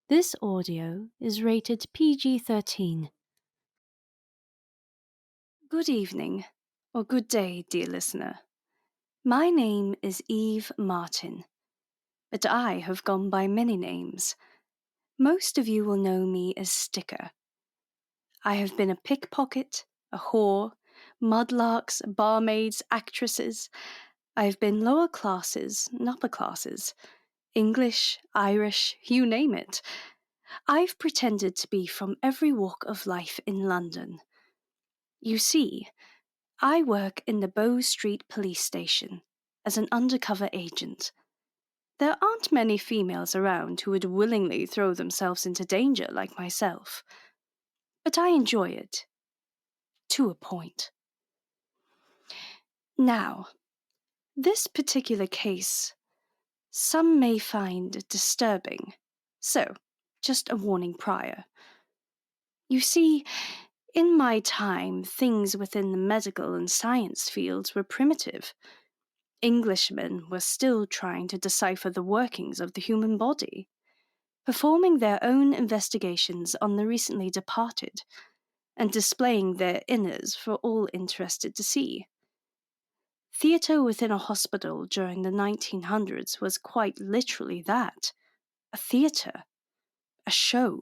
This audio is rated PG13. Good evening, or good day, dear listener. My name is Eve Martin, but I have gone by many names. Most of you will know me as Sticker. I have been a pickpocket, a whore, mudlarks, barmaids, actresses. I have been lower classes and upper classes, English, Irish, you name it. I've pretended to be from every walk of life in London. You see, I work in the Bow Street police station as an undercover agent. There aren't many females around who would willingly throw themselves into danger like myself. But I enjoy it. To a point. Now, this particular case, some may find disturbing. So, just a warning prior. You see, in my time, things within the medical and science fields were primitive. Englishmen were still trying to decipher the workings of the human body, performing their own investigations on the recently departed, and displaying their innards for all interested to see. Theatre within a hospital during the 1900s was quite literally that, a theatre, a show.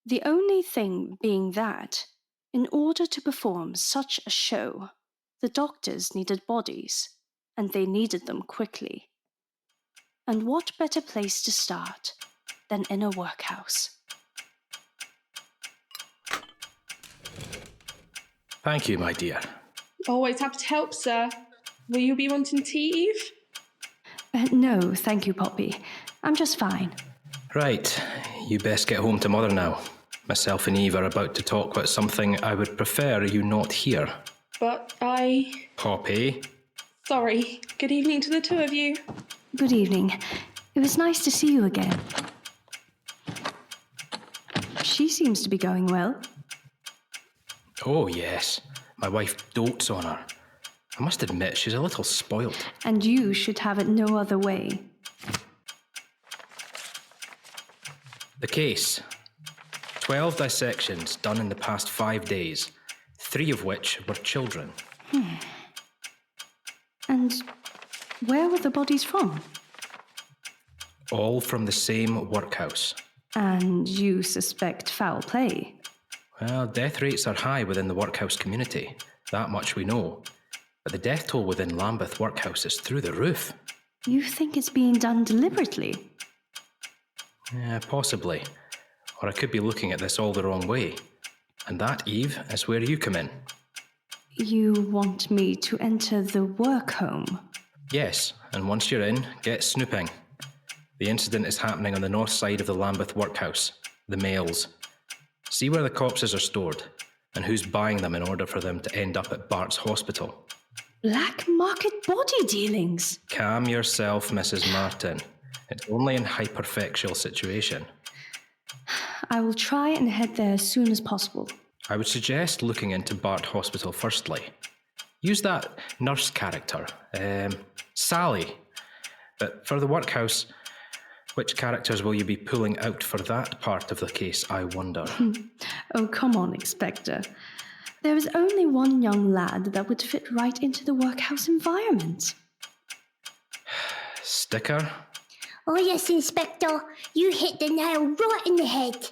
The only thing being that, in order to perform such a show, the doctors needed bodies, and they needed them quickly. And what better place to start than in a workhouse? Thank you, my dear. Always happy to help, sir. Will you be wanting tea, Eve? No, thank you, Poppy. I'm just fine. Right, you best get home to Mother now. Myself and Eve are about to talk about something I would prefer you not hear. But Poppy? Sorry. Good evening to the two of you. Good evening. It was nice to see you again. She seems to be going well. Oh, yes. My wife dotes on her. I must admit, she's a little spoilt. And you should have it no other way. The case. 12 dissections done in the past 5 days, 3 of which were children. And where were the bodies from? All from the same workhouse. And you suspect foul play? Well, death rates are high within the workhouse community. That much we know. But the death toll within Lambeth Workhouse is through the roof. You think it's being done deliberately? Yeah, possibly. Or I could be looking at this all the wrong way. And that, Eve, is where you come in. You want me to enter the work home? Yes, and once you're in, get snooping. The incident is happening on the north side of the Lambeth Workhouse, the males. See where the corpses are stored, and who's buying them in order for them to end up at Bart's hospital. Black market body dealings? Calm yourself, Mrs. Martin. It's only an hyperfectual situation. I will try and head there as soon as possible. I would suggest looking into Bart Hospital firstly. Use that nurse character, Sally. But for the workhouse, which characters will you be pulling out for that part of the case, I wonder? Oh, come on, Inspector. There is only one young lad that would fit right into the workhouse environment. Sticker? Oh yes, Inspector. You hit the nail right in the head.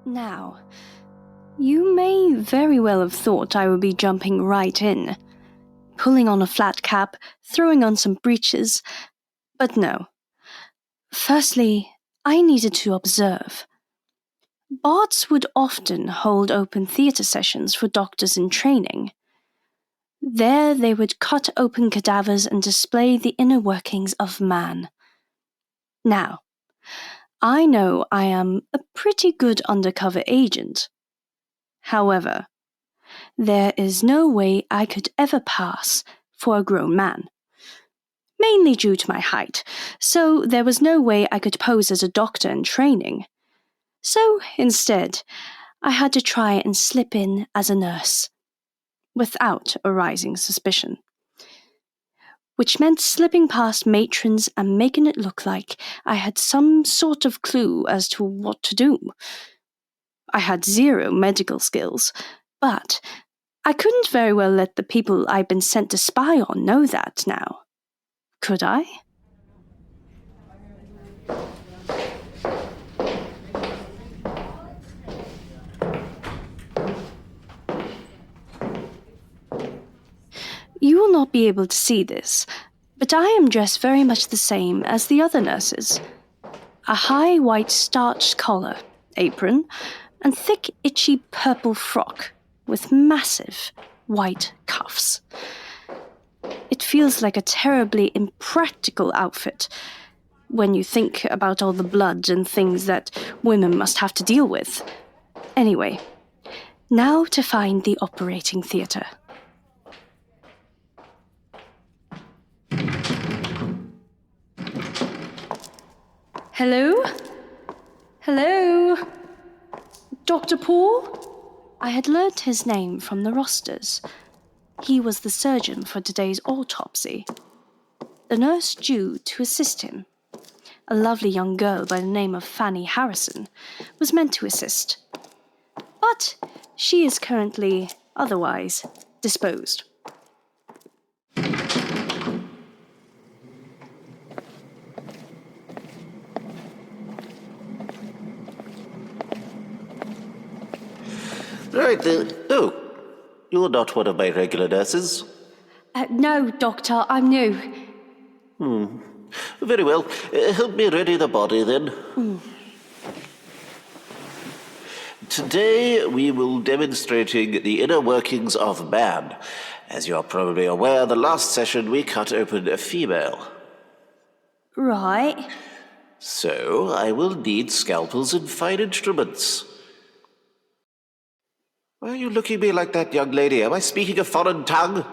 Now, you may very well have thought I would be jumping right in, pulling on a flat cap, throwing on some breeches, but no. Firstly, I needed to observe. Bards would often hold open theatre sessions for doctors in training. There they would cut open cadavers and display the inner workings of man. Now, I know I am a pretty good undercover agent. However, there is no way I could ever pass for a grown man. Mainly due to my height, so there was no way I could pose as a doctor in training. So, instead, I had to try and slip in as a nurse, without arousing suspicion. Which meant slipping past matrons and making it look like I had some sort of clue as to what to do. I had zero medical skills, but I couldn't very well let the people I'd been sent to spy on know that now. Could I? You will not be able to see this, but I am dressed very much the same as the other nurses. A high white starched collar, apron, and thick itchy purple frock with massive white cuffs. It feels like a terribly impractical outfit when you think about all the blood and things that women must have to deal with. Anyway, now to find the operating theatre. Hello? Hello? Dr. Paul? I had learnt his name from the rosters. He was the surgeon for today's autopsy. The nurse due to assist him, a lovely young girl by the name of Fanny Harrison, was meant to assist. But she is currently, otherwise, disposed. Right then. Oh, you're not one of my regular nurses. No, Doctor, I'm new. Very well. Help me ready the body then. Today we will demonstrating the inner workings of man. As you are probably aware, the last session we cut open a female. Right. So I will need scalpels and fine instruments. Why are you looking at me like that, young lady? Am I speaking a foreign tongue?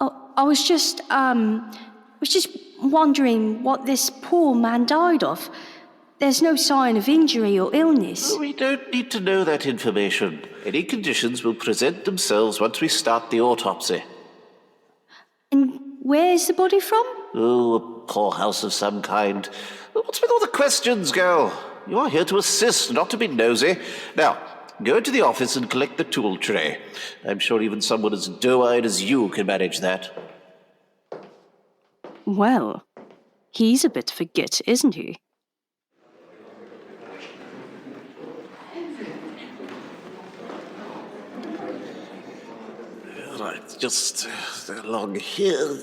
Oh, I was just wondering what this poor man died of. There's no sign of injury or illness. We don't need to know that information. Any conditions will present themselves once we start the autopsy. And where's the body from? Oh, a poorhouse of some kind. What's with all the questions, girl? You are here to assist, not to be nosy. Now, go to the office and collect the tool tray. I'm sure even someone as doe-eyed as you can manage that. Well, he's a bit of a git, isn't he? Right, just along here.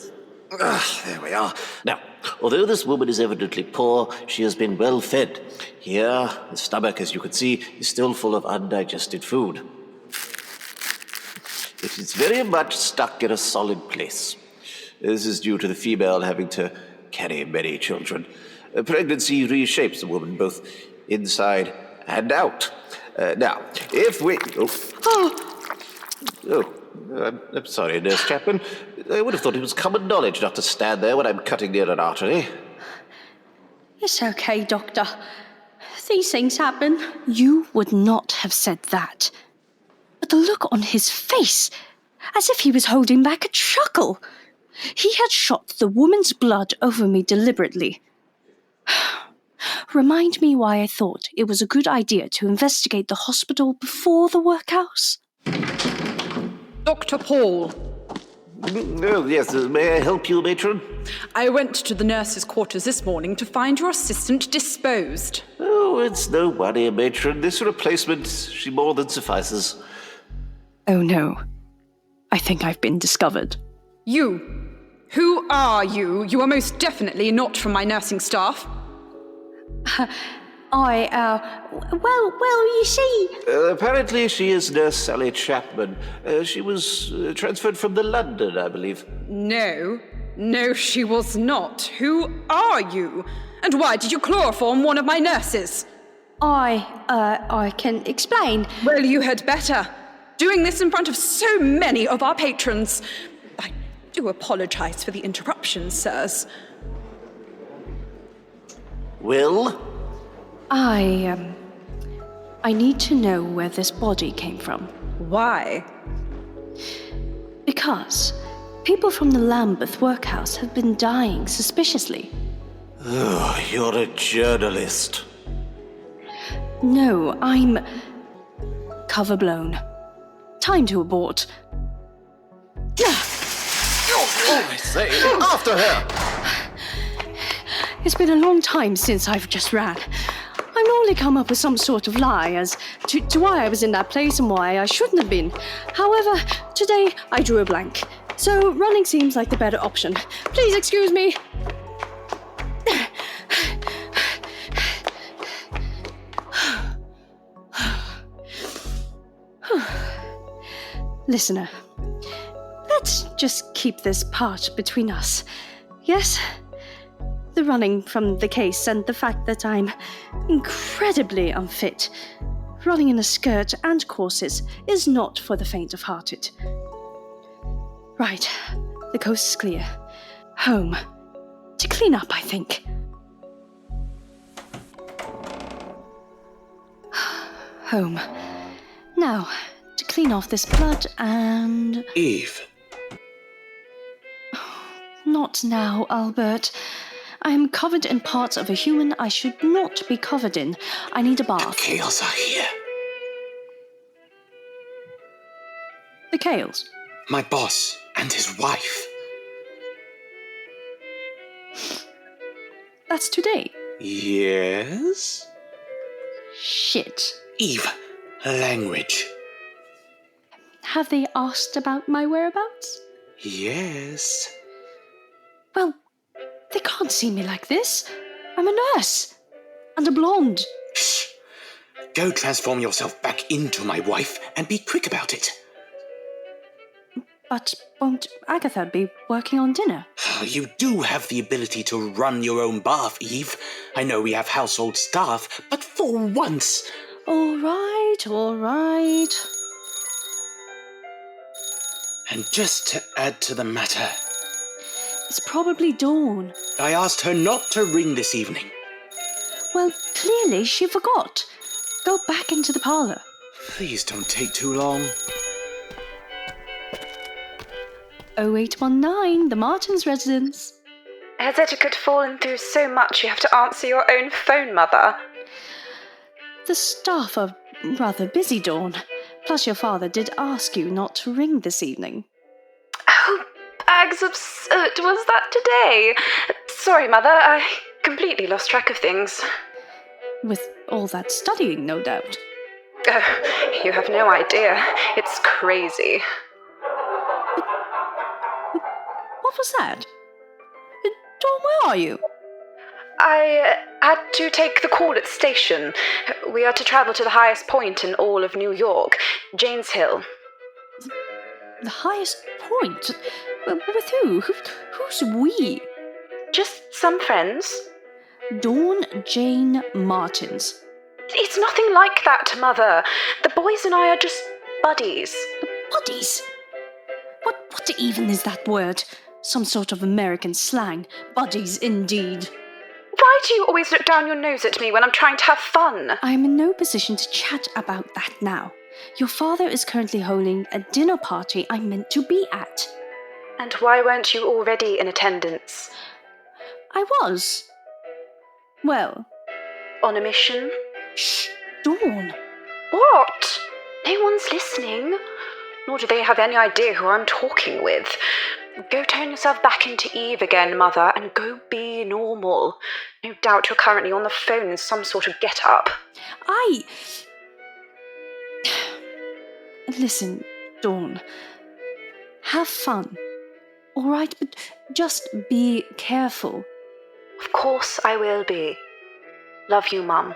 There we are. Now, although this woman is evidently poor, she has been well fed. Here, the stomach, as you can see, is still full of undigested food. It is very much stuck in a solid place. This is due to the female having to carry many children. Pregnancy reshapes the woman both inside and out. Now, if we... I'm sorry, Nurse Chapman. I would have thought it was common knowledge not to stand there when I'm cutting near an artery. It's okay, Doctor. These things happen. You would not have said that. But the look on his face, as if he was holding back a chuckle. He had shot the woman's blood over me deliberately. Remind me why I thought it was a good idea to investigate the hospital before the workhouse? Dr. Paul. Oh, yes, may I help you, matron? I went to the nurse's quarters this morning to find your assistant disposed. Oh, Oh, it's no worry, matron. This replacement, she more than suffices. Oh no. I think I've been discovered. You. Who are you? You are most definitely not from my nursing staff. Well, you see... Apparently she is Nurse Sally Chapman. She was transferred from the London, I believe. No, she was not. Who are you? And why did you chloroform one of my nurses? I can explain. Well, you had better. Doing this in front of so many of our patrons. I do apologize for the interruption, sirs. Will? I need to know where this body came from. Why? Because people from the Lambeth Workhouse have been dying suspiciously. Oh, you're a journalist. No, I'm... cover blown. Time to abort. I say, after her! It's been a long time since I've just ran. I normally come up with some sort of lie as to why I was in that place and why I shouldn't have been. However, today I drew a blank. So running seems like the better option. Please excuse me. Listener, let's just keep this part between us. Yes? The running from the case and the fact that I'm incredibly unfit. Running in a skirt and corsets is not for the faint-of-hearted. Right, the coast is clear. Home. To clean up, I think. Home. Now, to clean off this blood and... Eve. Not now, Albert. I am covered in parts of a human I should not be covered in. I need a bath. The Kales are here. The Kales? My boss and his wife. That's today. Yes? Shit. Eve, language. Have they asked about my whereabouts? Yes. Well, they can't see me like this. I'm a nurse. And a blonde. Shh. Go transform yourself back into my wife and be quick about it. But won't Agatha be working on dinner? You do have the ability to run your own bath, Eve. I know we have household staff, but for once... All right. And just to add to the matter... It's probably Dawn. I asked her not to ring this evening. Well, clearly she forgot. Go back into the parlour. Please don't take too long. 0819, the Martins' residence. Has etiquette fallen through so much you have to answer your own phone, Mother? The staff are rather busy, Dawn. Plus your father did ask you not to ring this evening. Oh, bags of soot, was that today? Sorry, Mother, I completely lost track of things. With all that studying, no doubt. Oh, you have no idea. It's crazy. What was that? Dawn, where are you? I had to take the call at the station. We are to travel to the highest point in all of New York, Jane's Hill. The highest point? With who? Who's we? Just some friends. Dawn Jane Martins. It's nothing like that, Mother. The boys and I are just buddies. Buddies? What even is that word? Some sort of American slang. Buddies, indeed. Why do you always look down your nose at me when I'm trying to have fun? I am in no position to chat about that now. Your father is currently holding a dinner party I'm meant to be at. And why weren't you already in attendance? I was. Well. On a mission? Shh, Dawn. What? No one's listening. Nor do they have any idea who I'm talking with. Go turn yourself back into Eve again, Mother, and go be normal. No doubt you're currently on the phone in some sort of get-up. Listen, Dawn. Have fun. All right, but just be careful. Of course I will be. Love you, Mum.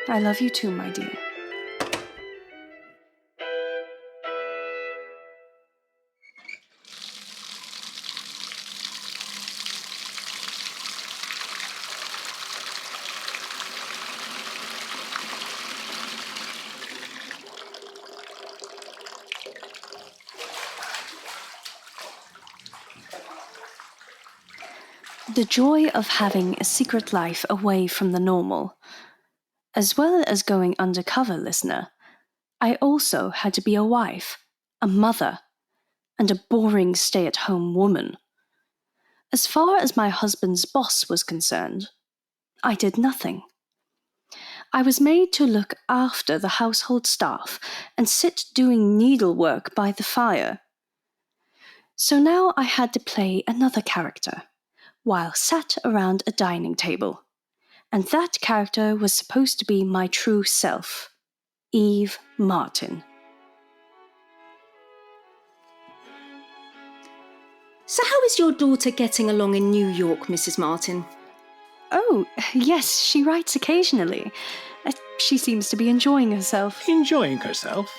I love you too, my dear. The joy of having a secret life away from the normal. As well as going undercover, listener, I also had to be a wife, a mother, and a boring stay-at-home woman. As far as my husband's boss was concerned, I did nothing. I was made to look after the household staff and sit doing needlework by the fire. So now I had to play another character, while sat around a dining table. And that character was supposed to be my true self, Eve Martin. So how is your daughter getting along in New York, Mrs. Martin? Oh, yes, she writes occasionally. She seems to be enjoying herself. Enjoying herself?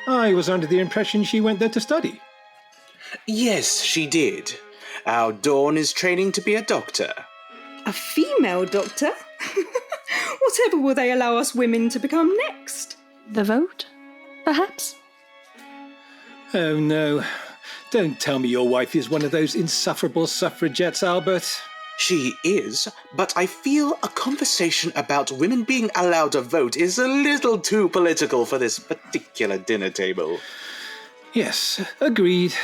I was under the impression she went there to study. Yes, she did. Our Dawn is training to be a doctor. A female doctor? Whatever will they allow us women to become next? The vote, perhaps? Oh no. Don't tell me your wife is one of those insufferable suffragettes, Albert. She is, but I feel a conversation about women being allowed to vote is a little too political for this particular dinner table. Yes, agreed.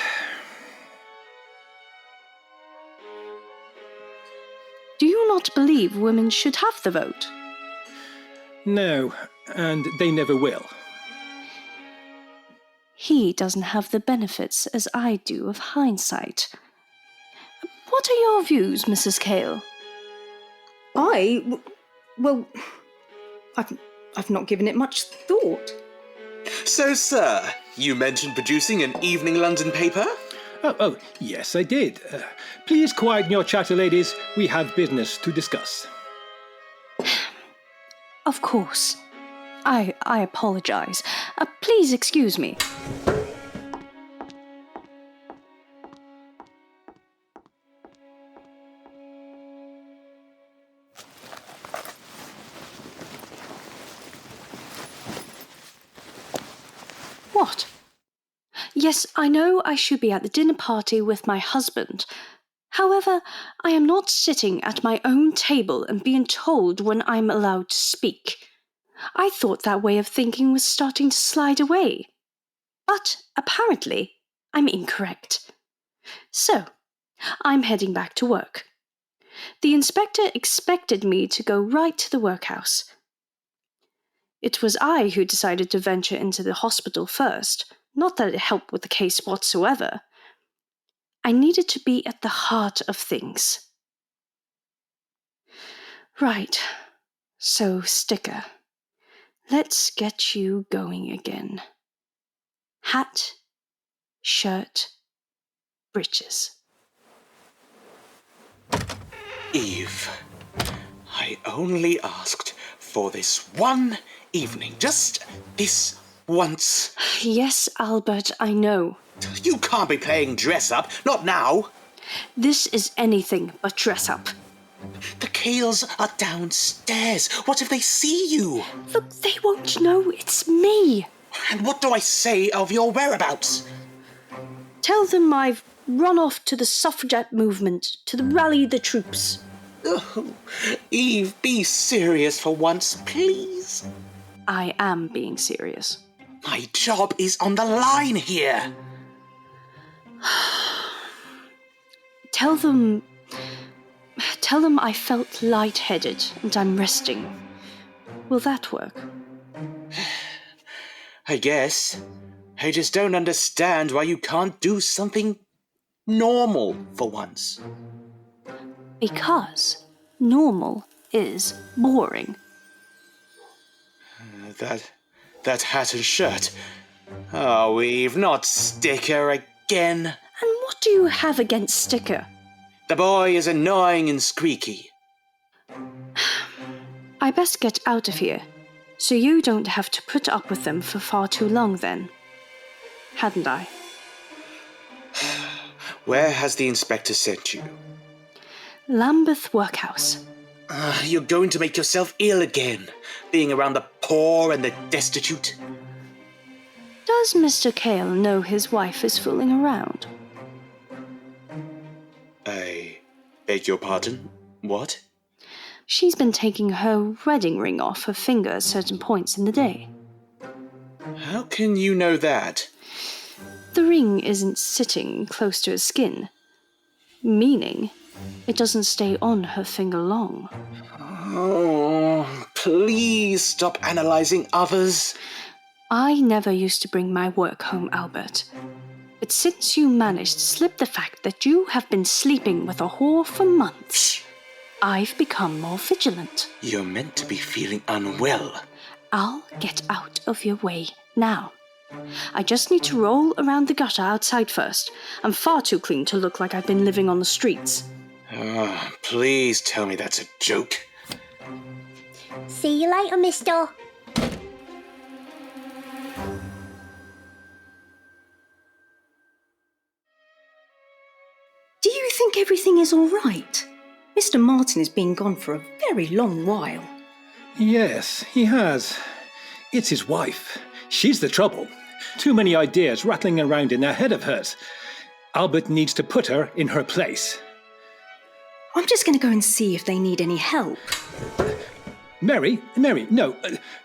Do you not believe women should have the vote? No, and they never will. He doesn't have the benefits as I do of hindsight. What are your views, Mrs. Kale? Well, I've not given it much thought. So, sir, you mentioned producing an evening London paper? Oh, yes, I did. Please quieten your chatter, ladies. We have business to discuss. Of course. I apologize. Please excuse me. What? Yes, I know I should be at the dinner party with my husband. However, I am not sitting at my own table and being told when I'm allowed to speak. I thought that way of thinking was starting to slide away. But apparently, I'm incorrect. So, I'm heading back to work. The inspector expected me to go right to the workhouse. It was I who decided to venture into the hospital first, not that it helped with the case whatsoever. I needed to be at the heart of things. Right, so Sticker, let's get you going again. Hat, shirt, breeches. Eve, I only asked for this one evening, just this once. Yes, Albert, I know. You can't be playing dress-up, not now. This is anything but dress-up. The Kales are downstairs. What if they see you? Look, they won't know it's me. And what do I say of your whereabouts? Tell them I've run off to the suffragette movement to rally the troops. Oh, Eve, be serious for once, please. I am being serious. My job is on the line here. Tell them I felt lightheaded and I'm resting. Will that work? I guess. I just don't understand why you can't do something normal for once. Because normal is boring. That hat and shirt. Oh, we've not Sticker again. And what do you have against Sticker? The boy is annoying and squeaky. I best get out of here, so you don't have to put up with them for far too long then. Hadn't I? Where has the inspector sent you? Lambeth Workhouse. You're going to make yourself ill again, being around the poor and the destitute. Does Mr. Kale know his wife is fooling around? I beg your pardon? What? She's been taking her wedding ring off her finger at certain points in the day. How can you know that? The ring isn't sitting close to her skin, meaning it doesn't stay on her finger long. Oh, please stop analyzing others. I never used to bring my work home, Albert. But since you managed to slip the fact that you have been sleeping with a whore for months, I've become more vigilant. You're meant to be feeling unwell. I'll get out of your way now. I just need to roll around the gutter outside first. I'm far too clean to look like I've been living on the streets. Oh, please tell me that's a joke. See you later, mister. Do you think everything is all right? Mr. Martin has been gone for a very long while. Yes, he has. It's his wife. She's the trouble. Too many ideas rattling around in that head of hers. Albert needs to put her in her place. I'm just going to go and see if they need any help. Mary, no.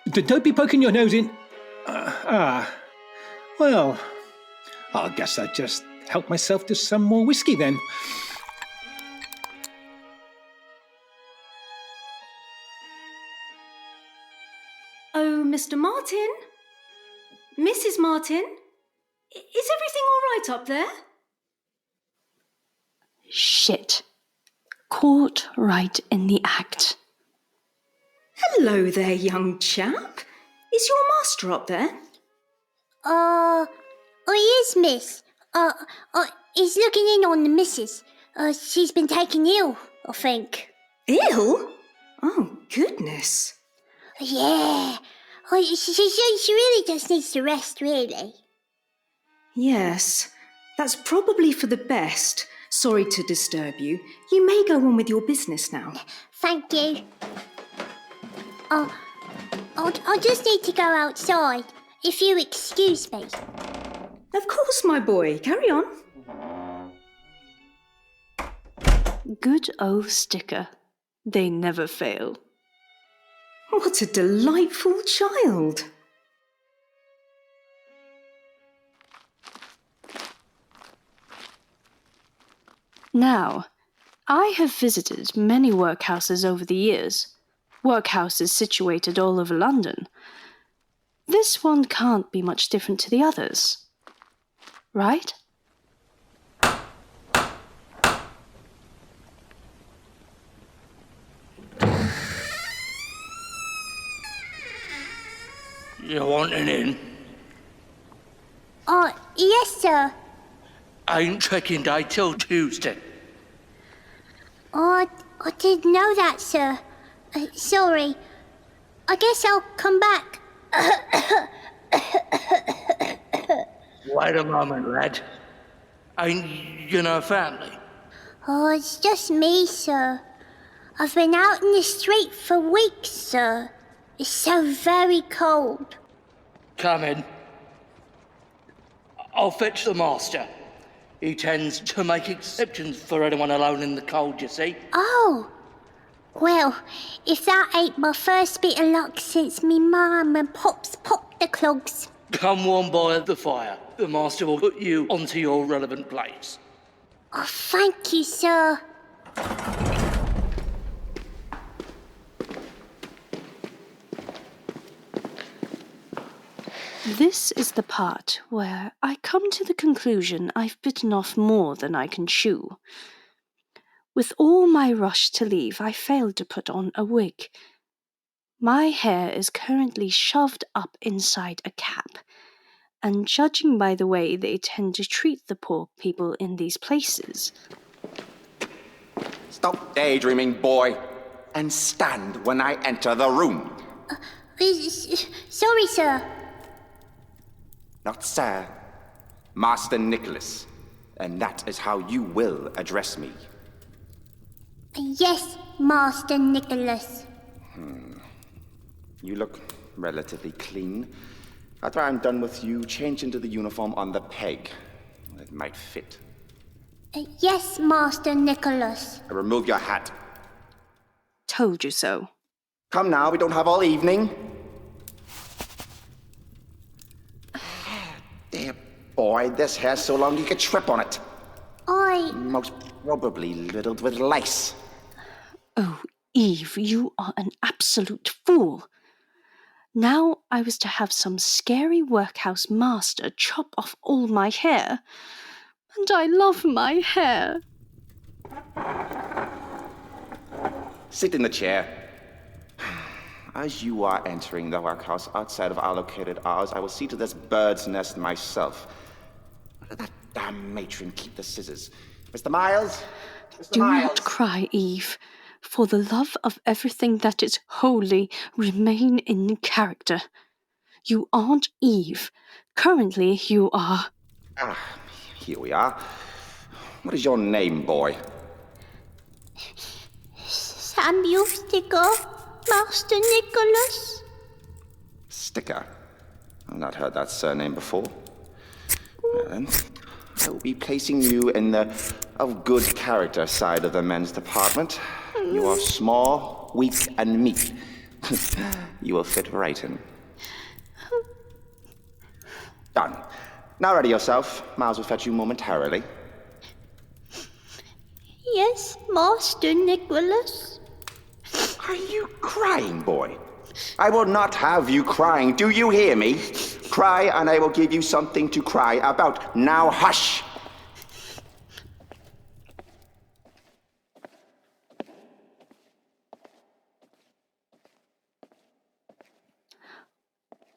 Don't be poking your nose in... Well, I guess I'd just help myself to some more whiskey then. Oh, Mr. Martin? Mrs. Martin? Is everything all right up there? Shit. Caught right in the act. Hello there, young chap. Is your master up there? He is, miss. He's looking in on the missus. She's been taken ill, I think. Ill? Oh, goodness. Yeah. She really just needs to rest, really. Yes, that's probably for the best. Sorry to disturb you. You may go on with your business now. Thank you. I just need to go outside, if you excuse me. Of course, my boy. Carry on. Good old Sticker. They never fail. What a delightful child. Now, I have visited many workhouses over the years. Workhouses situated all over London. This one can't be much different to the others. Right? You wanting in? Yes, sir. Ain't checking day till Tuesday. I didn't know that, sir. Sorry. I guess I'll come back. Wait a moment, lad. Ain't you no family? Oh, it's just me, sir. I've been out in the street for weeks, sir. It's so very cold. Come in. I'll fetch the master. He tends to make exceptions for anyone alone in the cold, you see. Oh. Well, if that ain't my first bit of luck since me mum and pops popped the clogs. Come warm by the fire. The master will put you onto your relevant place. Oh, thank you, sir. This is the part where I come to the conclusion I've bitten off more than I can chew. With all my rush to leave, I failed to put on a wig. My hair is currently shoved up inside a cap, and judging by the way they tend to treat the poor people in these places... Stop daydreaming, boy, and stand when I enter the room. Sorry, sir. Not sir, Master Nicolas, and that is how you will address me. Yes, Master Nicolas. You look relatively clean. After I'm done with you, change into the uniform on the peg. It might fit. Yes, Master Nicolas. Remove your hat. Told you so. Come now, we don't have all evening. Dear boy, this hair's so long you could trip on it. Most probably riddled with lice. Oh, Eve, you are an absolute fool. Now I was to have some scary workhouse master chop off all my hair. And I love my hair. Sit in the chair. As you are entering the workhouse outside of allocated hours, I will see to this bird's nest myself. Where did that damn matron keep the scissors? Mr. Miles? Do not cry, Eve. For the love of everything that is holy, remain in character. You aren't Eve. Currently, you are... Here we are. What is your name, boy? Samuel Sticker, Master Nicolas. Sticker? I've not heard that surname before. Then I will be placing you in the of good character side of the men's department. You are small, weak, and meek. You will fit right in. Done. Now ready yourself. Miles will fetch you momentarily. Yes, Master Nicolas. Are you crying, boy? I will not have you crying. Do you hear me? Cry and I will give you something to cry about. Now hush!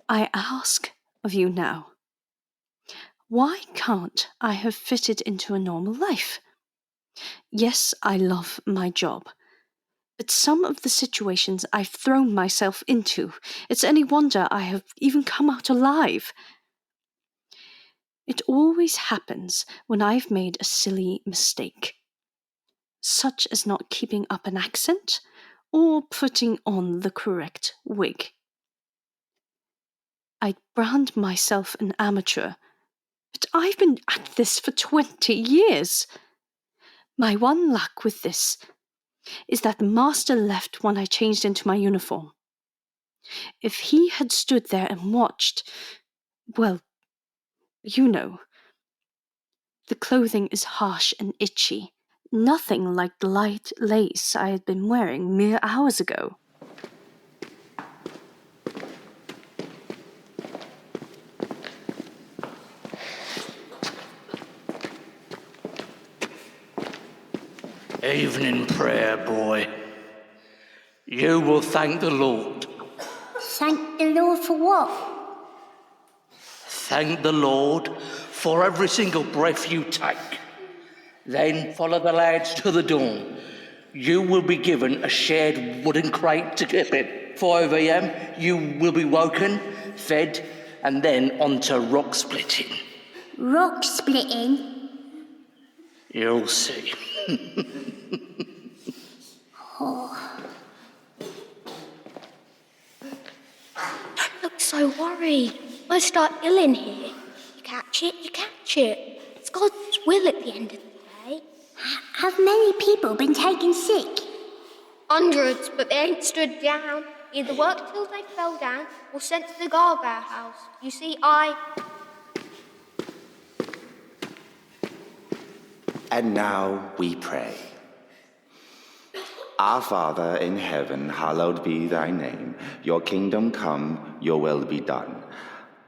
I ask of you now. Why can't I have fitted into a normal life? Yes, I love my job. But some of the situations I've thrown myself into, it's any wonder I have even come out alive. It always happens when I've made a silly mistake, such as not keeping up an accent or putting on the correct wig. I'd brand myself an amateur, but I've been at this for 20 years. My one luck with this is that the master left when I changed into my uniform. If he had stood there and watched, well, you know, the clothing is harsh and itchy, nothing like the light lace I had been wearing mere hours ago. Evening prayer, boy. You will thank the Lord. Thank the Lord for what? Thank the Lord for every single breath you take. Then follow the lads to the door. You will be given a shared wooden crate to keep in. 5 a.m. you will be woken, fed, and then on to rock splitting. Rock splitting? You'll see. Don't look so worried. Most start ill in here. You catch it, you catch it. It's God's will at the end of the day. Have many people been taken sick? Hundreds, but they ain't stood down. Either worked till they fell down or sent to the gargoyle house. You see, And now we pray. Our Father in heaven, hallowed be thy name. Your kingdom come, your will be done.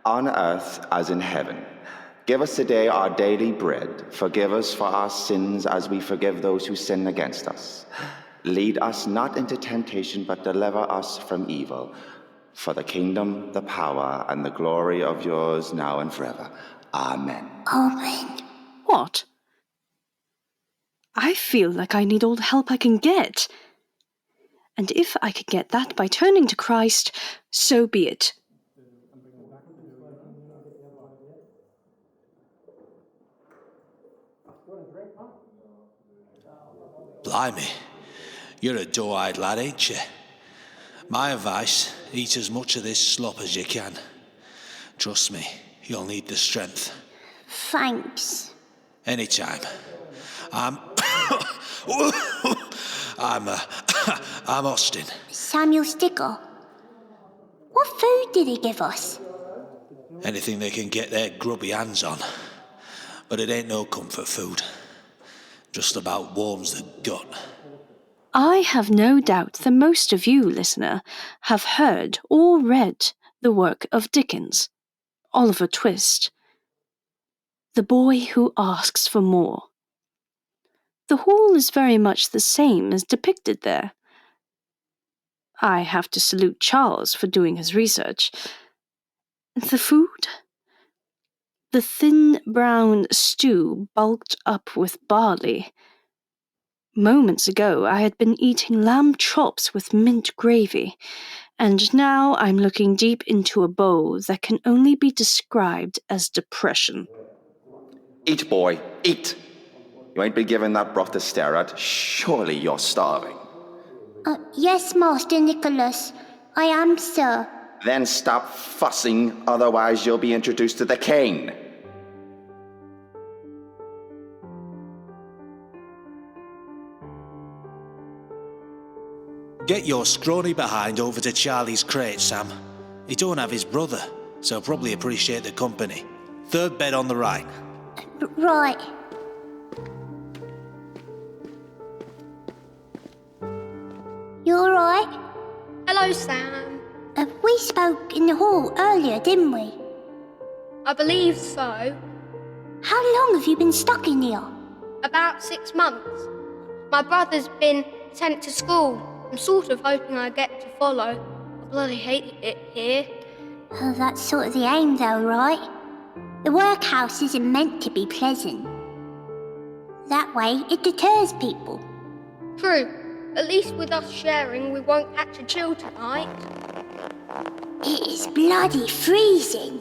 On earth as in heaven. Give us today our daily bread. Forgive us for our sins as we forgive those who sin against us. Lead us not into temptation, but deliver us from evil. For the kingdom, the power, and the glory of yours now and forever. Amen. Amen. What? I feel like I need all the help I can get. And if I can get that by turning to Christ, so be it. Blimey, you're a doe-eyed lad, ain't you? My advice, eat as much of this slop as you can. Trust me, you'll need the strength. Thanks. Anytime. I'm Austin. Samuel Sticker. What food did he give us? Anything they can get their grubby hands on. But it ain't no comfort food. Just about warms the gut. I have no doubt that most of you, listener, have heard or read the work of Dickens, Oliver Twist, The Boy Who Asks for More. The hall is very much the same as depicted there. I have to salute Charles for doing his research. The food? The thin brown stew bulked up with barley. Moments ago I had been eating lamb chops with mint gravy, and now I'm looking deep into a bowl that can only be described as depression. Eat, boy, eat. You ain't been given that broth to stare at. Surely you're starving. Yes, Master Nicolas. I am, sir. Then stop fussing, otherwise you'll be introduced to the cane. Get your scrawny behind over to Charlie's crate, Sam. He don't have his brother, so he'll probably appreciate the company. Third bed on the right. Right. You alright? Hello, Sam. We spoke in the hall earlier, didn't we? I believe so. How long have you been stuck in here? About 6 months. My brother's been sent to school. I'm sort of hoping I get to follow. I bloody hate it here. Oh, that's sort of the aim, though, right? The workhouse isn't meant to be pleasant. That way, it deters people. True. At least with us sharing, we won't catch a chill tonight. It is bloody freezing.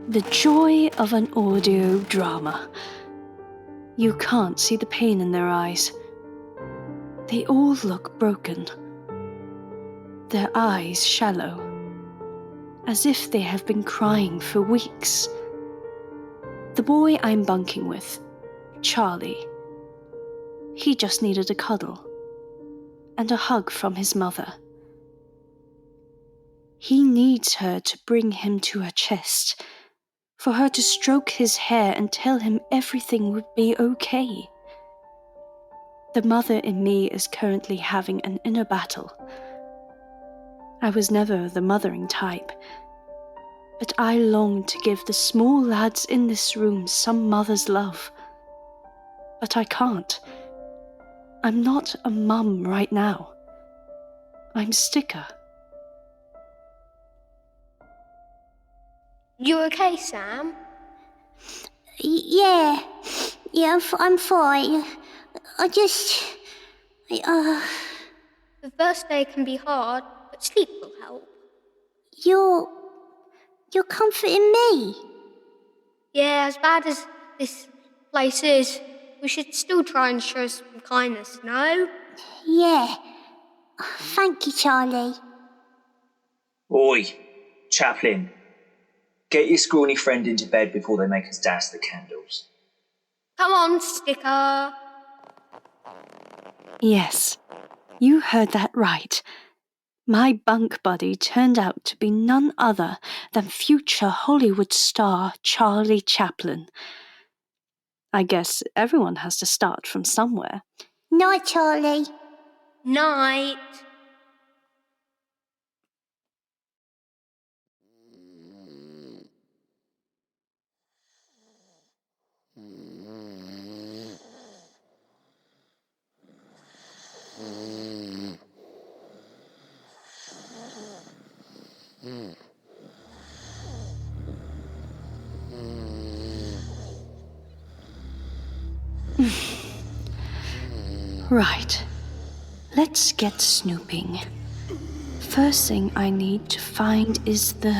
The joy of an audio drama. You can't see the pain in their eyes. They all look broken. Their eyes shallow, as if they have been crying for weeks. The boy I'm bunking with, Charlie, he just needed a cuddle and a hug from his mother. He needs her to bring him to her chest, for her to stroke his hair and tell him everything would be okay. The mother in me is currently having an inner battle. I was never the mothering type, but I long to give the small lads in this room some mother's love. But I can't. I'm not a mum right now. I'm Sticker. You okay, Sam? Yeah, I'm fine. The first day can be hard, but sleep will help. You're comforting me? Yeah, as bad as this place is, we should still try and show some kindness, no? Yeah. Thank you, Charlie. Oi, Chaplain. Get your scrawny friend into bed before they make us douse the candles. Come on, Sticker. Yes, you heard that right. My bunk buddy turned out to be none other than future Hollywood star Charlie Chaplin. I guess everyone has to start from somewhere. Night, Charlie. Night. Right. Let's get snooping. First thing I need to find is the...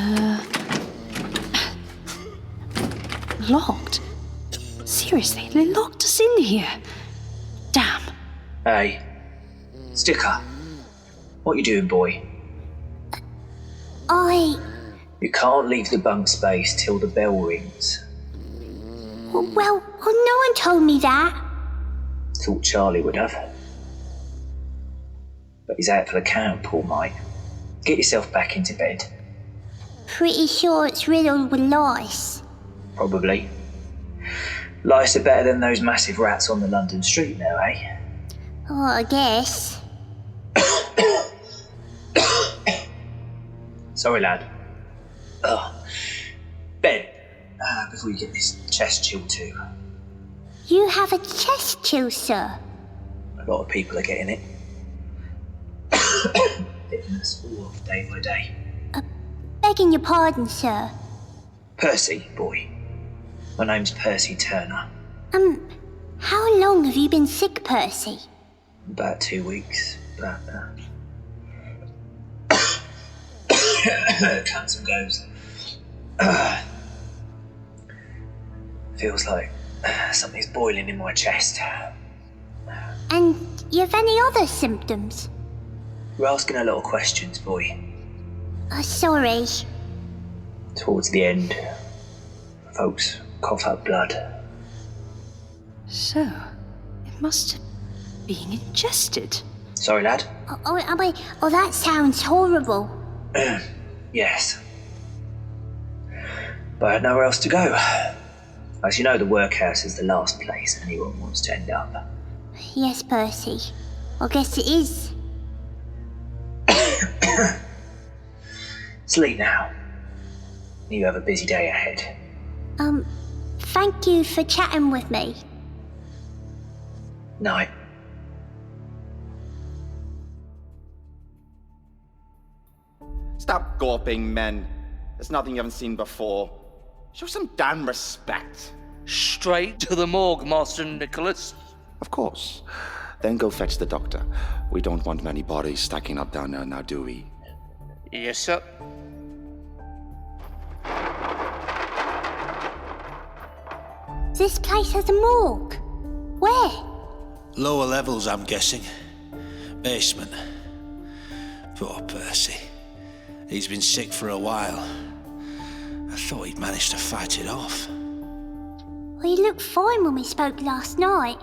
Locked? Seriously, they locked us in here. Damn. Hey, Sticker. What you doing, boy? You can't leave the bunk space till the bell rings. Well, no one told me that. Thought Charlie would have. But he's out for the count, poor mate. Get yourself back into bed. Pretty sure it's riddled with lice. Probably. Lice are better than those massive rats on the London street now, eh? Oh, I guess. Sorry, lad. Ben, before you get this chest chill too. You have a chest chill, sir. A lot of people are getting it. Hitting us all off day by day. Begging your pardon, sir. Percy, boy. My name's Percy Turner. How long have you been sick, Percy? About 2 weeks, but comes and goes. Feels like something's boiling in my chest. And you have any other symptoms? You're asking a lot of questions, boy. Sorry. Towards the end, folks cough up blood. So, it must have been ingested. Sorry, lad. Oh, that sounds horrible. Yes. But I had nowhere else to go. As you know, the workhouse is the last place anyone wants to end up. Yes, Percy. I guess it is. Sleep now. You have a busy day ahead. Thank you for chatting with me. Night. Stop gawping, men. There's nothing you haven't seen before. Show some damn respect. Straight to the morgue, Master Nicolas. Of course. Then go fetch the doctor. We don't want many bodies stacking up down there now, do we? Yes, sir. This place has a morgue. Where? Lower levels, I'm guessing. Basement. Poor Percy. He's been sick for a while. I thought he'd managed to fight it off. Well, he looked fine when we spoke last night.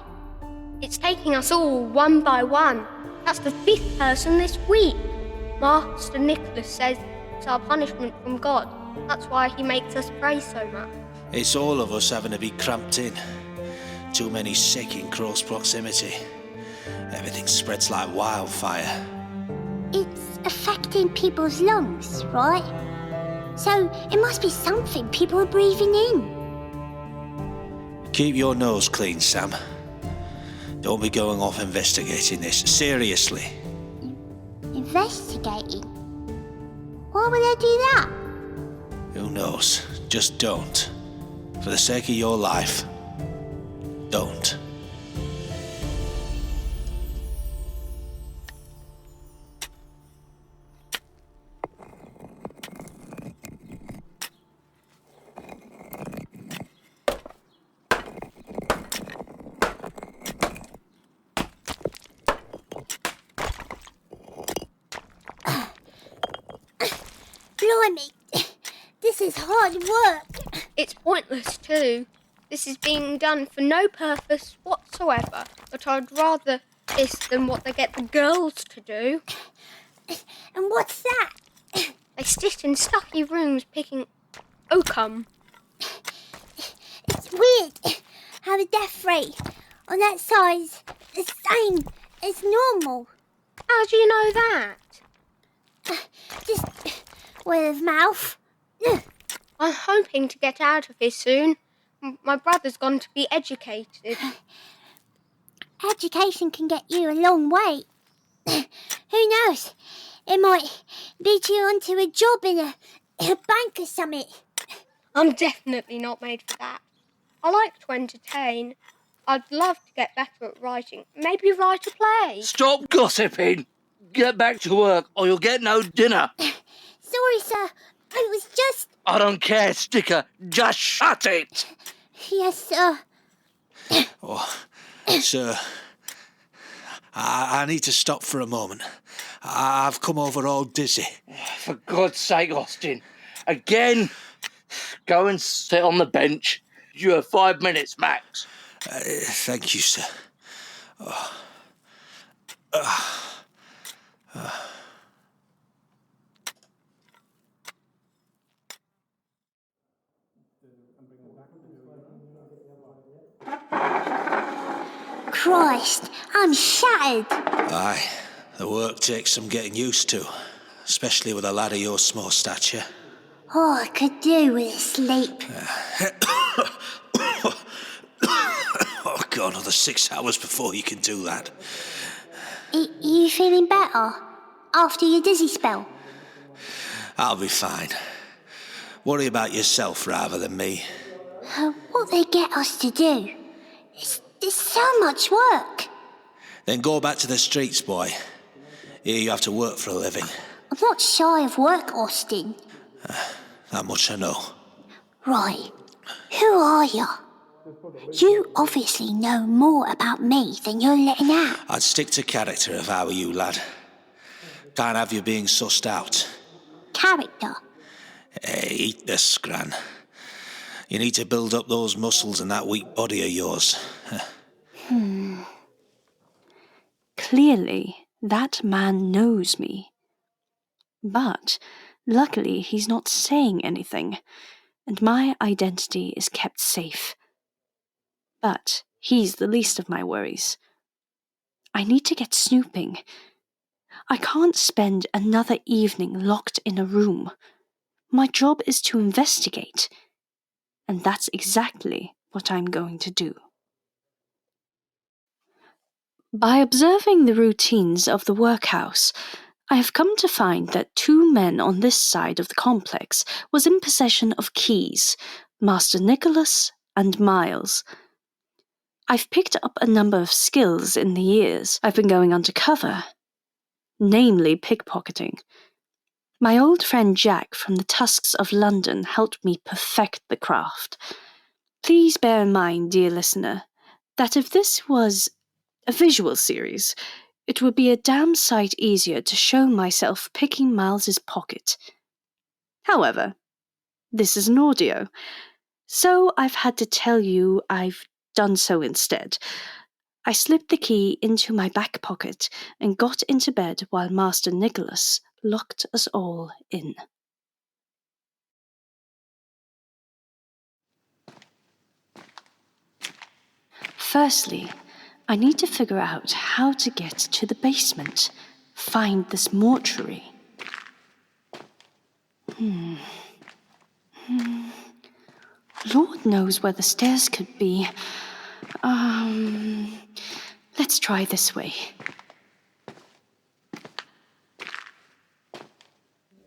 It's taking us all one by one. That's the 5th person this week. Master Nicolas says it's our punishment from God. That's why he makes us pray so much. It's all of us having to be cramped in. Too many sick in close proximity. Everything spreads like wildfire. It's affecting people's lungs, right? So it must be something people are breathing in. Keep your nose clean, Sam. Don't be going off investigating this. Seriously. Investigating? Why would I do that? Who knows? Just don't. For the sake of your life, don't. Blimey, this is hard work. It's pointless too. This is being done for no purpose whatsoever, but I'd rather this than what they get the girls to do. And what's that? They sit in stuffy rooms picking oakum. It's weird how the death rate on that side's the same as normal. How do you know that? Just word of mouth. I'm hoping to get out of here soon. My brother's gone to be educated. Education can get you a long way. Who knows? It might lead you onto a job in a bank or something. I'm definitely not made for that. I like to entertain. I'd love to get better at writing. Maybe write a play. Stop gossiping! Get back to work or you'll get no dinner. Sorry, sir. I was just... I don't care, Sticker. Just shut it! Yes, sir. Oh, sir, I need to stop for a moment. I've come over all dizzy. For God's sake, Austin. Again? Go and sit on the bench. You have 5 minutes, max. Thank you, sir. Christ, I'm shattered. Aye, the work takes some getting used to, especially with a lad of your small stature. All I could do with a sleep. Oh, God, another 6 hours before you can do that. You feeling better? After your dizzy spell? I'll be fine. Worry about yourself rather than me. What they get us to do? It's so much work. Then go back to the streets, boy. Here you have to work for a living. I'm not shy of work, Austin. That much I know. Right. Who are you? You obviously know more about me than you're letting out. I'd stick to character if I were you, lad. Can't have you being sussed out. Character? Hey, eat the scran. You need to build up those muscles and that weak body of yours. Clearly, that man knows me. But luckily, he's not saying anything, and my identity is kept safe. But he's the least of my worries. I need to get snooping. I can't spend another evening locked in a room. My job is to investigate, and that's exactly what I'm going to do. By observing the routines of the workhouse, I have come to find that 2 men on this side of the complex was in possession of keys, Master Nicolas and Miles. I've picked up a number of skills in the years I've been going undercover, namely pickpocketing. My old friend Jack from the Tusks of London helped me perfect the craft. Please bear in mind, dear listener, that if this was a visual series, it would be a damn sight easier to show myself picking Miles's pocket. However, this is an audio, so I've had to tell you I've done so instead. I slipped the key into my back pocket and got into bed while Master Nicolas locked us all in. Firstly, I need to figure out how to get to the basement, find this mortuary. Lord knows where the stairs could be. Let's try this way.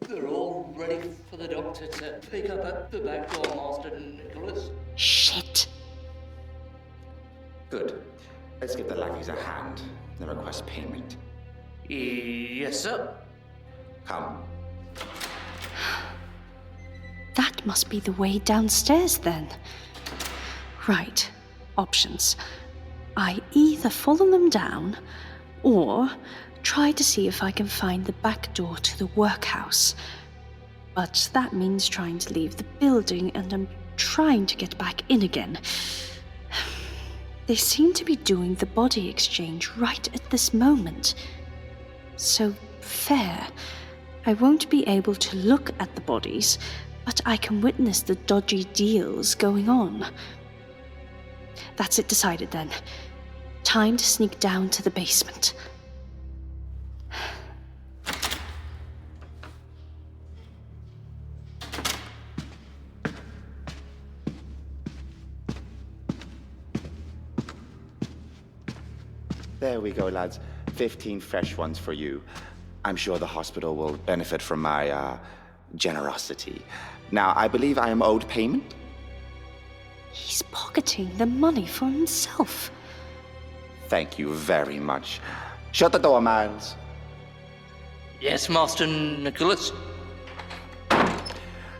They're all ready for the doctor to pick up at the back door, Master Nicolas. Shit. Good. Let's give the lackeys a hand and request payment. Yes, sir. Come. That must be the way downstairs then. Right. Options. I either follow them down, or try to see if I can find the back door to the workhouse. But that means trying to leave the building, and I'm trying to get back in again. They seem to be doing the body exchange right at this moment. So fair. I won't be able to look at the bodies, but I can witness the dodgy deals going on. That's it decided then. Time to sneak down to the basement. There we go, lads. 15 fresh ones for you. I'm sure the hospital will benefit from my, generosity. Now, I believe I am owed payment? He's pocketing the money for himself. Thank you very much. Shut the door, Miles. Yes, Master Nicholas?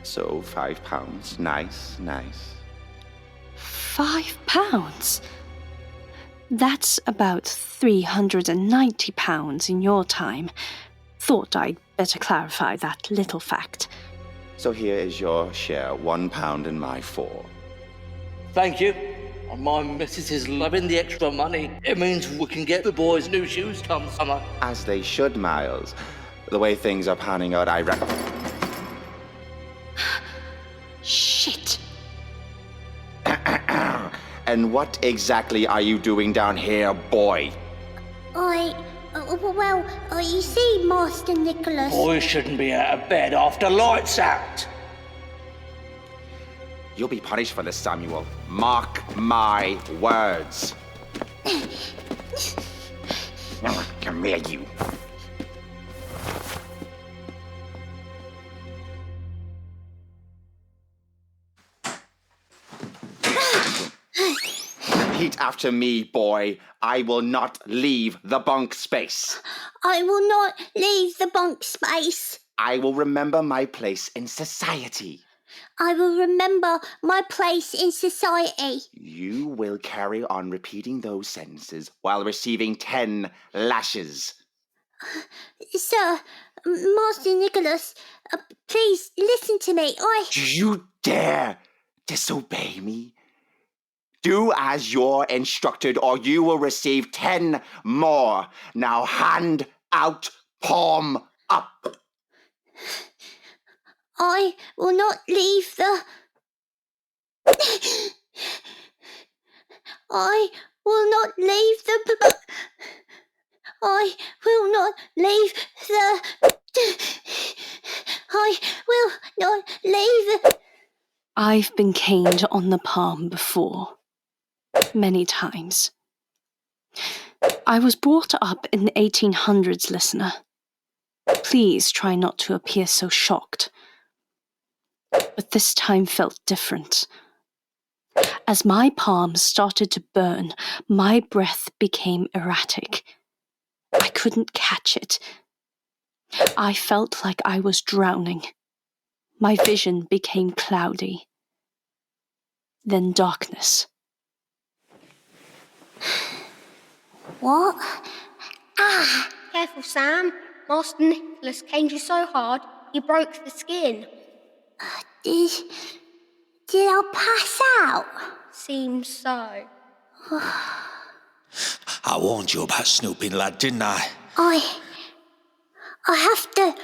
So, £5. Nice, nice. £5? That's about £390 in your time. Thought I'd better clarify that little fact. So here is your share, £1 and my 4. Thank you. My missus is loving the extra money. It means we can get the boys new shoes come summer. As they should, Miles. The way things are panning out, I reckon. Shit. And what exactly are you doing down here, boy? You see, Master Nicholas... Boys shouldn't be out of bed after lights out. You'll be punished for this, Samuel. Mark my words. Come here, you. Repeat after me, boy. I will not leave the bunk space. I will not leave the bunk space. I will remember my place in society. I will remember my place in society. You will carry on repeating those sentences while receiving 10 lashes. Sir, Master Nicholas, please listen to me. Do you dare disobey me? Do as you're instructed or you will receive 10 more. Now hand out, palm up. I will not leave the... I will not leave the... I will not leave the... I will not leave the... I've been caned on the palm before. Many times. I was brought up in the 1800s, listener. Please try not to appear so shocked. But this time felt different. As my palms started to burn, my breath became erratic. I couldn't catch it. I felt like I was drowning. My vision became cloudy. Then darkness. What? Careful, Sam. Master Nicholas caned you so hard, you broke the skin. Did I pass out? Seems so. I warned you about snooping, lad, didn't I? I have to...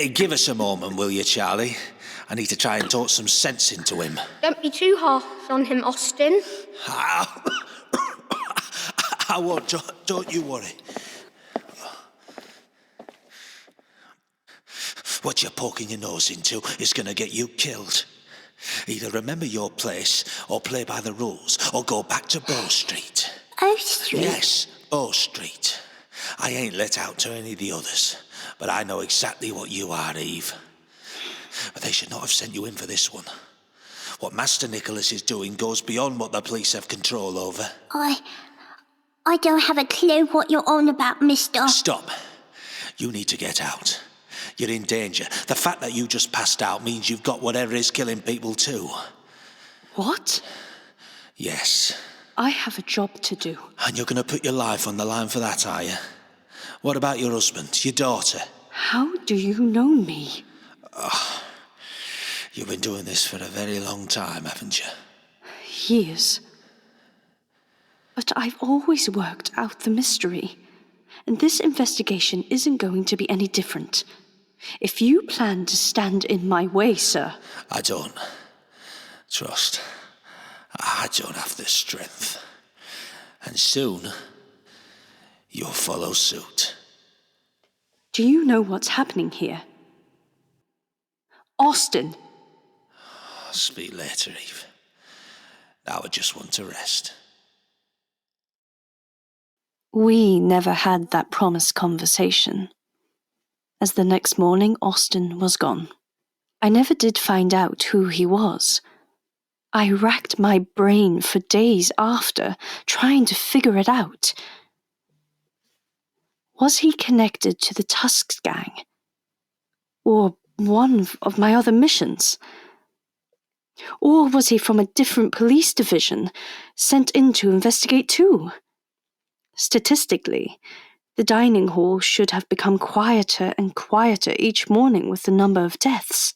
Give us a moment, will you, Charlie? I need to try and talk some sense into him. Don't be too harsh on him, Austin. I won't, don't you worry. What you're poking your nose into is going to get you killed. Either remember your place, or play by the rules, or go back to Bow Street. Bow Street? Yes, Bow Street. I ain't let out to any of the others, but I know exactly what you are, Eve. But they should not have sent you in for this one. What Master Nicholas is doing goes beyond what the police have control over. I don't have a clue what you're on about, mister. Stop. You need to get out. You're in danger. The fact that you just passed out means you've got whatever is killing people too. What? Yes. I have a job to do. And you're going to put your life on the line for that, are you? What about your husband, your daughter? How do you know me? You've been doing this for a very long time, haven't you? Years. But I've always worked out the mystery. And this investigation isn't going to be any different. If you plan to stand in my way, sir... I don't. Trust. I don't have the strength. And soon, you'll follow suit. Do you know what's happening here? Austin! I'll speak later, Eve. Now I just want to rest. We never had that promised conversation. As the next morning, Austin was gone. I never did find out who he was. I racked my brain for days after, trying to figure it out. Was he connected to the Tusk gang? Or one of my other missions? Or was he from a different police division, sent in to investigate too? Statistically, the dining hall should have become quieter and quieter each morning with the number of deaths.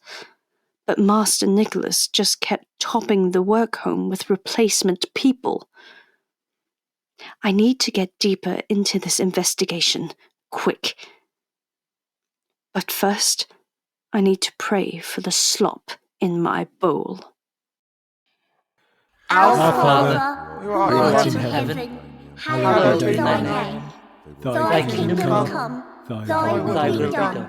But Master Nicolas just kept topping the work home with replacement people. I need to get deeper into this investigation, quick. But first, I need to pray for the slop in my bowl. Our Father, Father, who who art art in in heaven, heaven, hallowed hallowed be be thy thy name. Thy Thy kingdom kingdom come, come, thy will be done.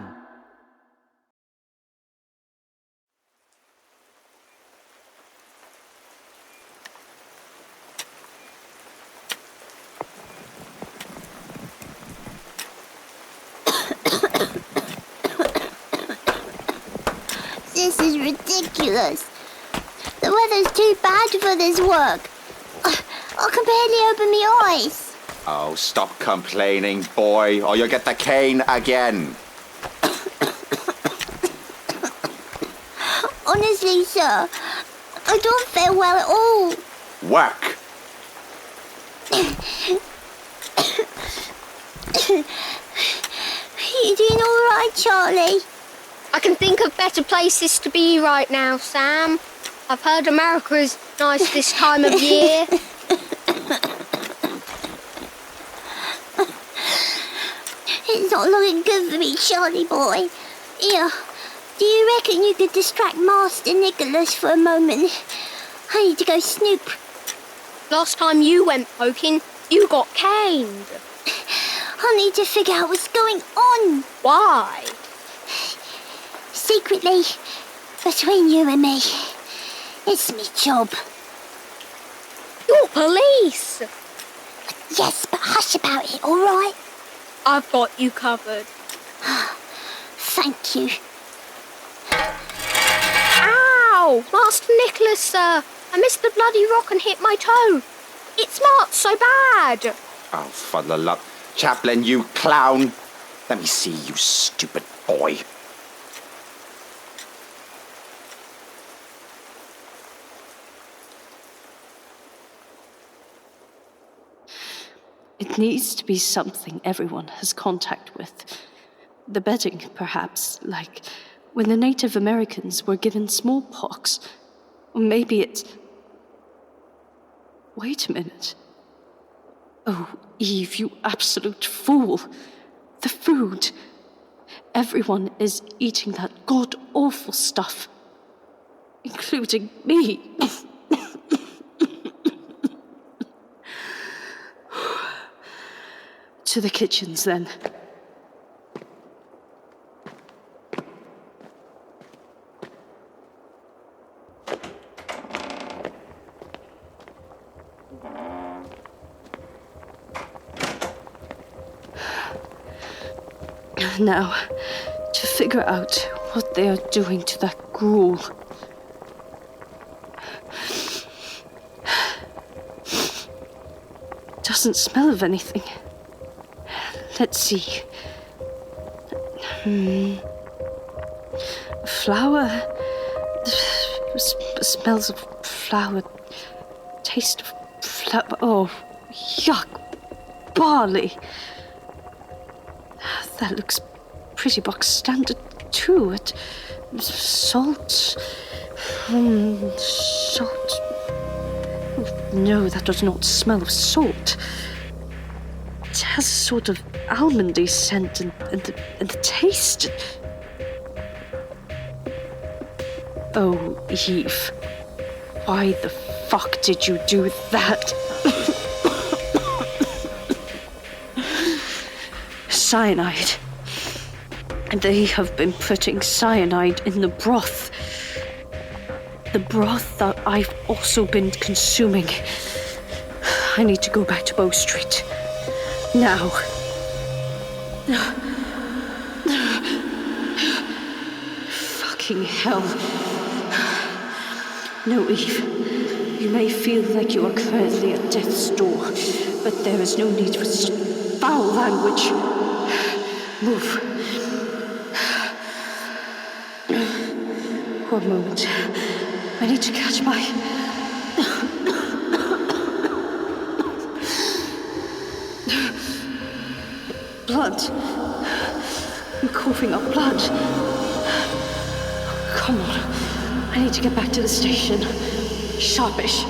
This is ridiculous. The weather's too bad for this work. I can barely open my eyes. Oh, stop complaining, boy, or you'll get the cane again. Honestly, sir, I don't feel well at all. Work. You doing all right, Charlie? I can think of better places to be right now, Sam. I've heard America is nice this time of year. It's not looking good for me, Charlie boy. Here, do you reckon you could distract Master Nicolas for a moment? I need to go snoop. Last time you went poking, you got caned. I need to figure out what's going on. Why? Secretly, between you and me, it's me job. You're police. Yes, but hush about it, all right? I've got you covered. Thank you. Ow! Master Nicolas, sir. I missed the bloody rock and hit my toe. It smarts so bad. Oh, for the love. Chaplain, you clown. Let me see, you stupid boy. It needs to be something everyone has contact with. The bedding, perhaps, like when the Native Americans were given smallpox. Or maybe it's... Wait a minute. Oh, Eve, you absolute fool. The food. Everyone is eating that god-awful stuff. Including me. To the kitchens, then. Now, to figure out what they are doing to that gruel. Doesn't smell of anything. Let's see. Flour. Smells of flour. Taste of flour. Oh, yuck. Barley. That looks pretty box standard too. Salt. Salt. Oh, no, that does not smell of salt. It has a sort of almondy scent and the taste. Oh, Eve. Why the fuck did you do that? Cyanide. And they have been putting cyanide in the broth. The broth that I've also been consuming. I need to go back to Bow Street. Now. Fuck. fucking hell. No, Eve. You may feel like you are currently at death's door, but there is no need for such foul language. Move. One moment. I need to catch my... blood. I'm coughing up blood. Come on. I need to get back to the station. Sharpish.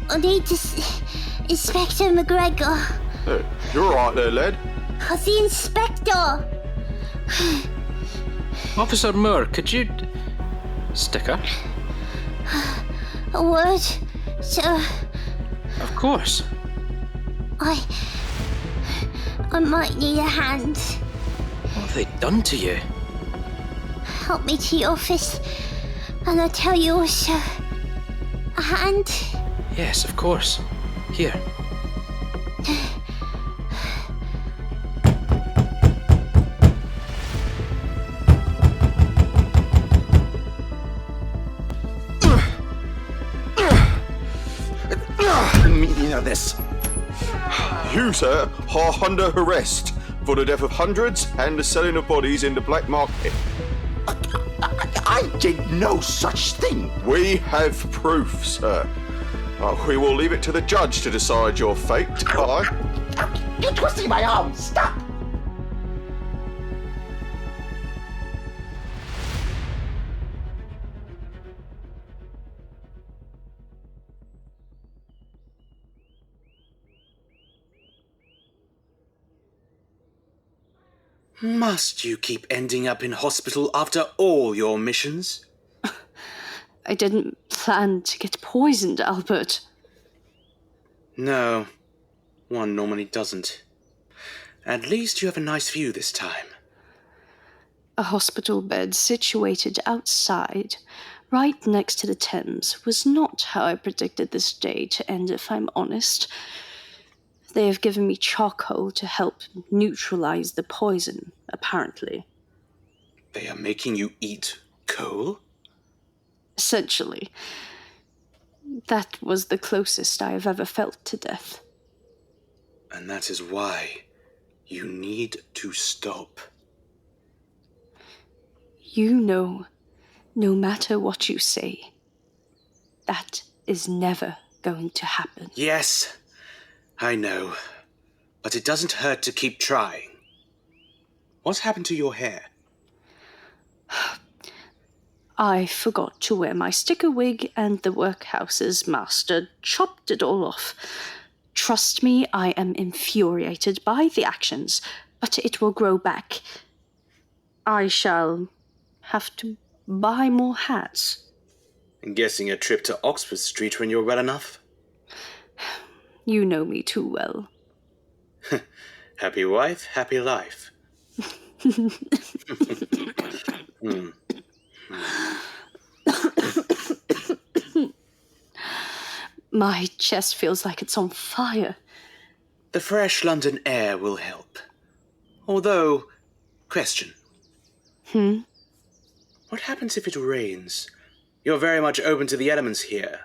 I need to Inspector McGregor. Hey, you're right there, lad. The inspector. Officer Moore, could you... Sticker? A word, sir. Of course. I might need a hand. What have they done to you? Help me to your office, and I tell you also, a hand. Yes, of course. Here. Meaning of this. You, sir, are under arrest for the death of hundreds and the selling of bodies in the black market. I did no such thing. We have proof, sir. We will leave it to the judge to decide your fate. You're twisting my arm. Stop. Must you keep ending up in hospital after all your missions? I didn't plan to get poisoned, Albert. No, one normally doesn't. At least you have a nice view this time. A hospital bed situated outside, right next to the Thames, was not how I predicted this day to end, if I'm honest. They have given me charcoal to help neutralize the poison, apparently. They are making you eat coal? Essentially. That was the closest I have ever felt to death. And that is why you need to stop. You know, no matter what you say, that is never going to happen. Yes, I know. But it doesn't hurt to keep trying. What's happened to your hair? I forgot to wear my sticker wig, and the workhouse's master chopped it all off. Trust me, I am infuriated by the actions, but it will grow back. I shall have to buy more hats. I'm guessing a trip to Oxford Street when you're well enough? You know me too well. Happy wife, happy life. My chest feels like it's on fire. The fresh London air will help. Although, question. What happens if it rains? You're very much open to the elements here.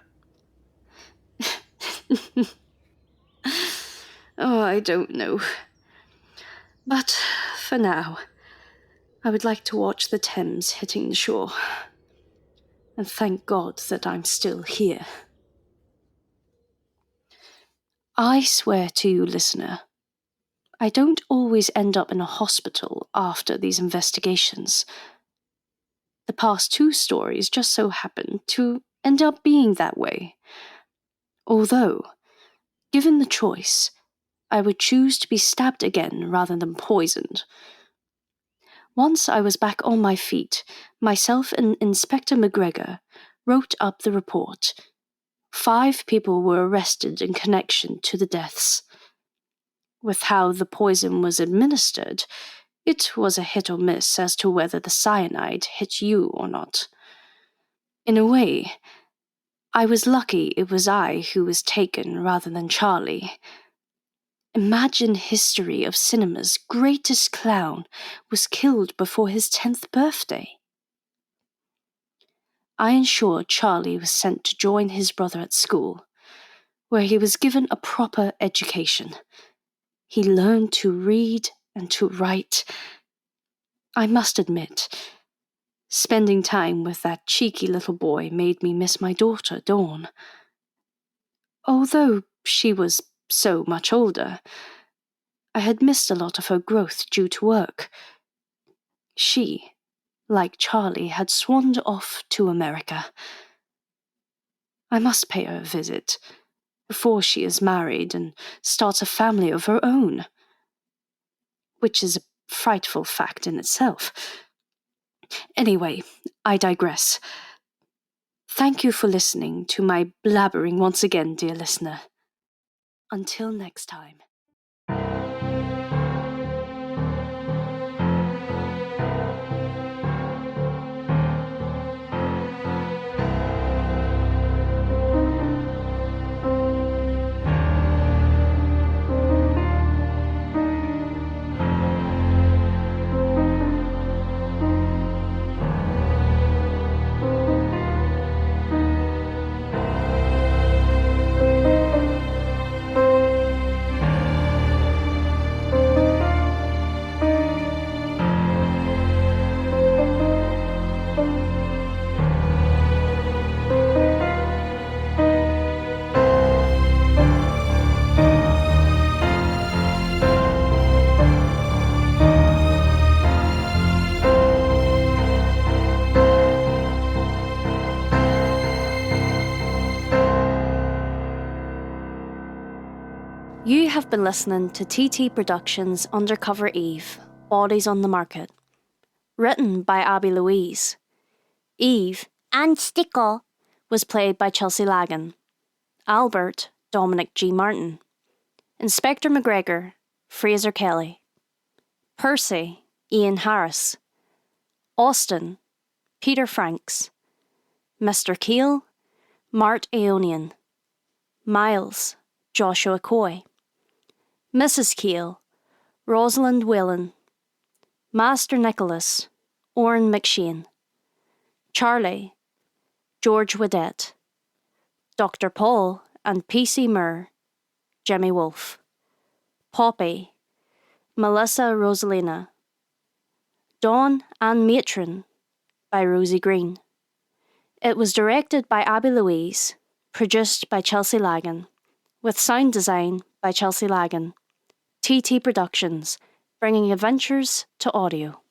Oh, I don't know. But for now, I would like to watch the Thames hitting the shore. And thank God that I'm still here. I swear to you, listener, I don't always end up in a hospital after these investigations. The past 2 stories just so happen to end up being that way. Although, given the choice, I would choose to be stabbed again rather than poisoned. Once I was back on my feet, myself and Inspector McGregor wrote up the report. 5 people were arrested in connection to the deaths. With how the poison was administered, it was a hit or miss as to whether the cyanide hit you or not. In a way, I was lucky it was I who was taken rather than Charlie. Imagine history of cinema's greatest clown was killed before his 10th birthday. I ensured Charlie was sent to join his brother at school, where he was given a proper education. He learned to read and to write. I must admit, spending time with that cheeky little boy made me miss my daughter, Dawn. Although she was so much older, I had missed a lot of her growth due to work. She, like Charlie, had swanned off to America. I must pay her a visit before she is married and starts a family of her own, which is a frightful fact in itself. Anyway, I digress. Thank you for listening to my blabbering once again, dear listener. Until next time. You have been listening to TT Productions' Undercover Eve, Bodies on the Market. Written by Abi Louise. Eve and Stickle was played by Chelsea Lagan. Albert, Dominic G. Martin. Inspector McGregor, Fraser Kelly. Percy, Ian Harris. Austin, Peter Franks. Mr. Kale, Mart Aeonian. Miles, Joshua Coy. Mrs. Kale, Rosalind Whelan. Master Nicolas, Oren McShane. Charlie, George Whiddett. Dr. Paul and P.C. Murr, Jimi Wolfe. Poppy, Melissa Rosalina. Dawn and Matron, by Rosie Green. It was directed by Abi Louise, produced by Chelsea Lagan, with sound design by Chelsea Lagan. TT Productions, bringing adventures to audio.